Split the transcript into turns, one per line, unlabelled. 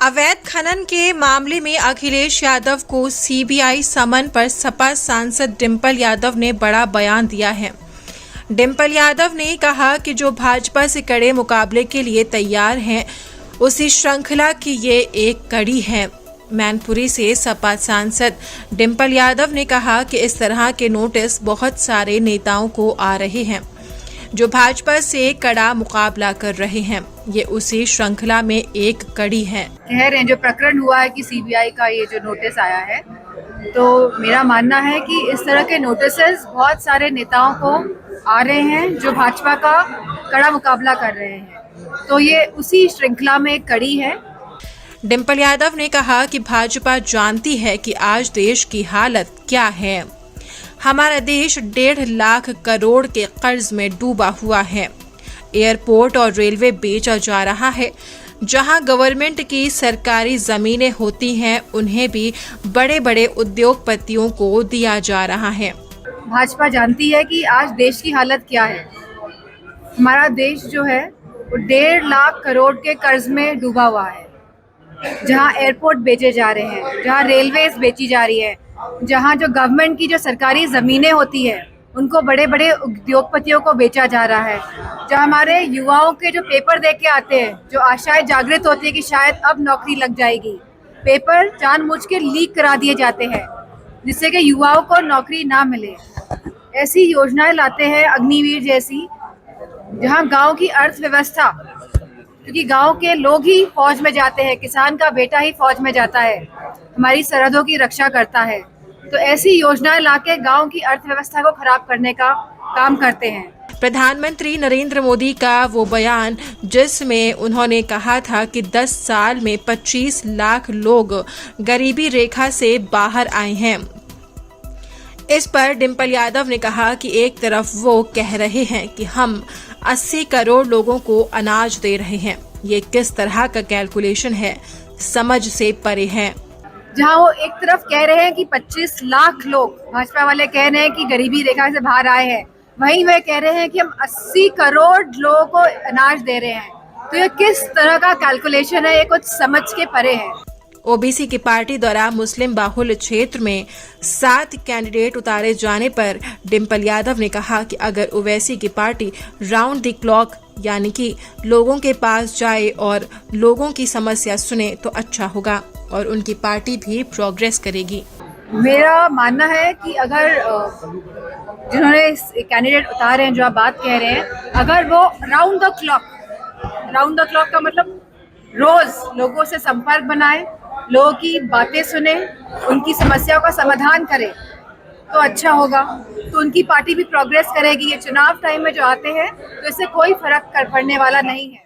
अवैध खनन के मामले में अखिलेश यादव को सीबीआई समन पर सपा सांसद डिंपल यादव ने बड़ा बयान दिया है। डिंपल यादव ने कहा कि जो भाजपा से कड़े मुकाबले के लिए तैयार हैं, उसी श्रृंखला की ये एक कड़ी है। मैनपुरी से सपा सांसद डिंपल यादव ने कहा कि इस तरह के नोटिस बहुत सारे नेताओं को आ रहे हैं जो भाजपा से कड़ा मुकाबला कर रहे हैं। ये उसी श्रृंखला में एक कड़ी है।
कह रहे हैं जो प्रकरण हुआ है कि सीबीआई का ये जो नोटिस आया है, तो मेरा मानना है कि इस तरह के नोटिसेस बहुत सारे नेताओं को आ रहे हैं जो भाजपा का कड़ा मुकाबला कर रहे हैं। तो ये उसी श्रृंखला में एक कड़ी है।
डिंपल यादव ने कहा कि भाजपा जानती है कि आज देश की हालत क्या है। हमारा देश 1.5 लाख करोड़ के कर्ज में डूबा हुआ है। एयरपोर्ट और रेलवे बेचा जा रहा है। जहां गवर्नमेंट की सरकारी जमीनें होती हैं, उन्हें भी बड़े बड़े उद्योगपतियों को दिया जा रहा है।
भाजपा जानती है कि आज देश की हालत क्या है। हमारा देश जो है वो 1.5 लाख करोड़ के कर्ज में डूबा हुआ है। जहां एयरपोर्ट बेचे जा रहे हैं, जहां रेलवेज बेची जा रही है, जहां जो गवर्नमेंट की जो सरकारी ज़मीनें होती है उनको बड़े बड़े उद्योगपतियों को बेचा जा रहा है। जहां हमारे युवाओं के जो पेपर दे के आते हैं, जो आशाएं जागृत होती है कि शायद अब नौकरी लग जाएगी, पेपर जानबूझ के लीक करा दिए जाते हैं जिससे कि युवाओं को नौकरी ना मिले। ऐसी योजनाएं लाते हैं अग्निवीर जैसी, जहां गांव की अर्थव्यवस्था, क्योंकि गांव के लोग ही फौज में जाते हैं, किसान का बेटा ही फौज में जाता है, हमारी सरहदों की रक्षा करता है, तो ऐसी योजनाएं लाके गांव की अर्थव्यवस्था को खराब करने का काम करते हैं।
प्रधानमंत्री नरेंद्र मोदी का वो बयान जिसमें उन्होंने कहा था कि 10 साल में 25 लाख लोग गरीबी रेखा से बाहर आए हैं। इस पर डिंपल यादव ने कहा कि एक तरफ वो कह रहे हैं कि हम 80 करोड़ लोगों को अनाज दे रहे हैं। ये किस तरह का कैलकुलेशन है, समझ से परे है।
जहां वो एक तरफ कह रहे हैं कि 25 लाख लोग, भाजपा वाले कह रहे हैं कि गरीबी रेखा से बाहर आए हैं, वहीं वे कह रहे हैं कि हम 80 करोड़ लोगों को अनाज दे रहे हैं। तो ये किस तरह का कैलकुलेशन है, ये कुछ समझ के परे है।
ओबीसी की पार्टी द्वारा मुस्लिम बाहुल्य क्षेत्र में 7 कैंडिडेट उतारे जाने पर डिंपल यादव ने कहा कि अगर ओवैसी की पार्टी राउंड द क्लॉक यानी कि लोगों के पास जाए और लोगों की समस्या सुने तो अच्छा होगा और उनकी पार्टी भी प्रोग्रेस करेगी।
मेरा मानना है कि अगर जिन्होंने कैंडिडेट उतारे हैं, जो आप बात कह रहे हैं, अगर वो राउंड द क्लॉक का मतलब रोज लोगों से संपर्क बनाए, लोगों की बातें सुने, उनकी समस्याओं का समाधान करे तो अच्छा होगा। तो उनकी पार्टी भी प्रोग्रेस करेगी। ये चुनाव टाइम में जो आते हैं तो इससे कोई फर्क पड़ने वाला नहीं है।